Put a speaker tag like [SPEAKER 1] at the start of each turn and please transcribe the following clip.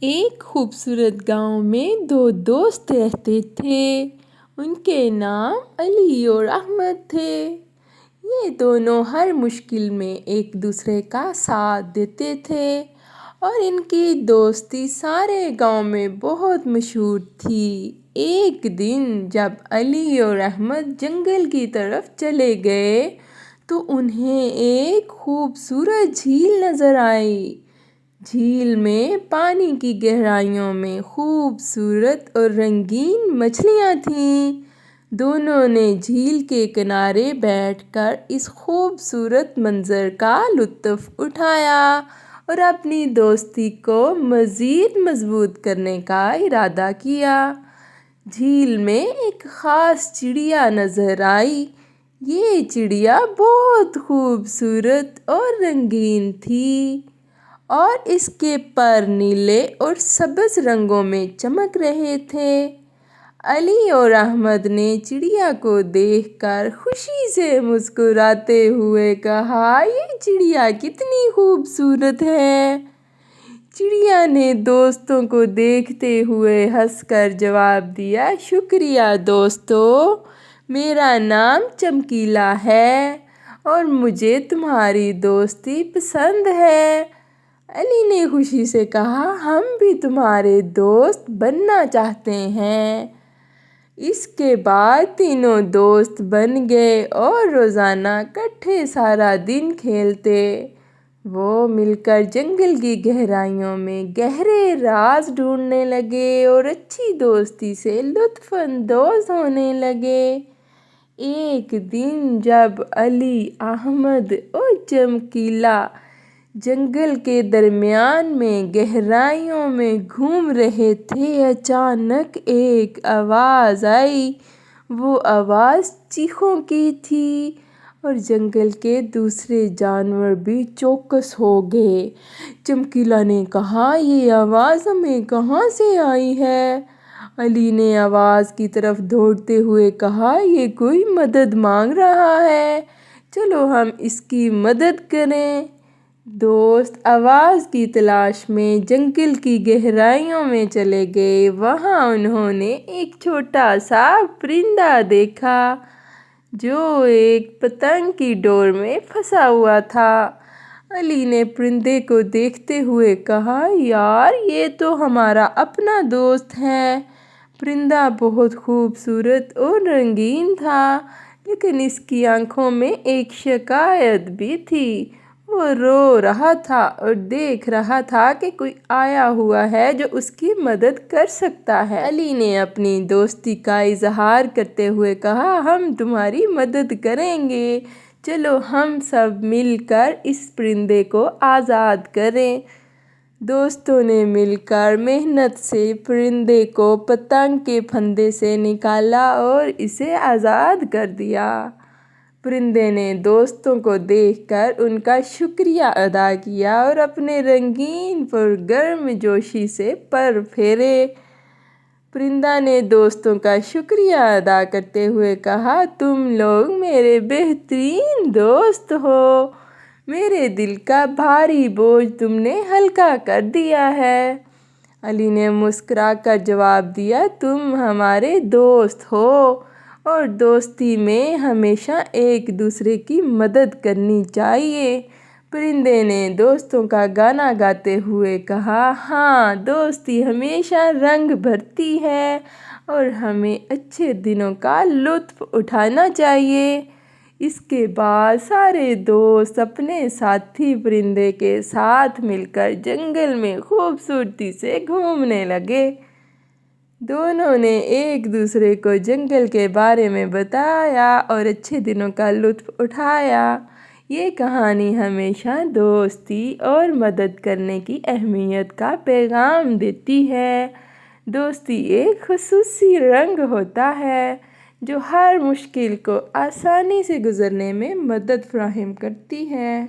[SPEAKER 1] ایک خوبصورت گاؤں میں دو دوست رہتے تھے۔ ان کے نام علی اور احمد تھے۔ یہ دونوں ہر مشکل میں ایک دوسرے کا ساتھ دیتے تھے اور ان کی دوستی سارے گاؤں میں بہت مشہور تھی۔ ایک دن جب علی اور احمد جنگل کی طرف چلے گئے تو انہیں ایک خوبصورت جھیل نظر آئی۔ جھیل میں پانی کی گہرائیوں میں خوبصورت اور رنگین مچھلیاں تھیں۔ دونوں نے جھیل کے کنارے بیٹھ کر اس خوبصورت منظر کا لطف اٹھایا اور اپنی دوستی کو مزید مضبوط کرنے کا ارادہ کیا۔ جھیل میں ایک خاص چڑیا نظر آئی۔ یہ چڑیا بہت خوبصورت اور رنگین تھی اور اس کے پر نیلے اور سبز رنگوں میں چمک رہے تھے۔ علی اور احمد نے چڑیا کو دیکھ کر خوشی سے مسکراتے ہوئے کہا، یہ چڑیا کتنی خوبصورت ہے۔ چڑیا نے دوستوں کو دیکھتے ہوئے ہنس کر جواب دیا، شکریہ دوستو، میرا نام چمکیلا ہے اور مجھے تمہاری دوستی پسند ہے۔ علی نے خوشی سے کہا، ہم بھی تمہارے دوست بننا چاہتے ہیں۔ اس کے بعد تینوں دوست بن گئے اور روزانہ اکٹھے سارا دن کھیلتے۔ وہ مل کر جنگل کی گہرائیوں میں گہرے راز ڈھونڈنے لگے اور اچھی دوستی سے لطف اندوز ہونے لگے۔ ایک دن جب علی، احمد اور چمکیلا جنگل کے درمیان میں گہرائیوں میں گھوم رہے تھے، اچانک ایک آواز آئی۔ وہ آواز چیخوں کی تھی اور جنگل کے دوسرے جانور بھی چوکس ہو گئے۔ چمکیلا نے کہا، یہ آواز ہمیں کہاں سے آئی ہے؟ علی نے آواز کی طرف دوڑتے ہوئے کہا، یہ کوئی مدد مانگ رہا ہے، چلو ہم اس کی مدد کریں۔ دوست آواز کی تلاش میں جنگل کی گہرائیوں میں چلے گئے۔ وہاں انہوں نے ایک چھوٹا سا پرندہ دیکھا جو ایک پتنگ کی ڈور میں پھنسا ہوا تھا۔ علی نے پرندے کو دیکھتے ہوئے کہا، یار یہ تو ہمارا اپنا دوست ہے۔ پرندہ بہت خوبصورت اور رنگین تھا لیکن اس کی آنکھوں میں ایک شکایت بھی تھی۔ وہ رو رہا تھا اور دیکھ رہا تھا کہ کوئی آیا ہوا ہے جو اس کی مدد کر سکتا ہے۔ علی نے اپنی دوستی کا اظہار کرتے ہوئے کہا، ہم تمہاری مدد کریں گے، چلو ہم سب مل کر اس پرندے کو آزاد کریں۔ دوستوں نے مل کر محنت سے پرندے کو پتنگ کے پھندے سے نکالا اور اسے آزاد کر دیا۔ پرندے نے دوستوں کو دیکھ کر ان کا شکریہ ادا کیا اور اپنے رنگین پر گرم جوشی سے پر پھیرے۔ پرندہ نے دوستوں کا شکریہ ادا کرتے ہوئے کہا، تم لوگ میرے بہترین دوست ہو، میرے دل کا بھاری بوجھ تم نے ہلکا کر دیا ہے۔ علی نے مسکرا کر جواب دیا، تم ہمارے دوست ہو اور دوستی میں ہمیشہ ایک دوسرے کی مدد کرنی چاہیے۔ پرندے نے دوستوں کا گانا گاتے ہوئے کہا، ہاں دوستی ہمیشہ رنگ بھرتی ہے اور ہمیں اچھے دنوں کا لطف اٹھانا چاہیے۔ اس کے بعد سارے دوست اپنے ساتھی پرندے کے ساتھ مل کر جنگل میں خوبصورتی سے گھومنے لگے۔ دونوں نے ایک دوسرے کو جنگل کے بارے میں بتایا اور اچھے دنوں کا لطف اٹھایا۔ یہ کہانی ہمیشہ دوستی اور مدد کرنے کی اہمیت کا پیغام دیتی ہے۔ دوستی ایک خصوصی رنگ ہوتا ہے جو ہر مشکل کو آسانی سے گزرنے میں مدد فراہم کرتی ہے۔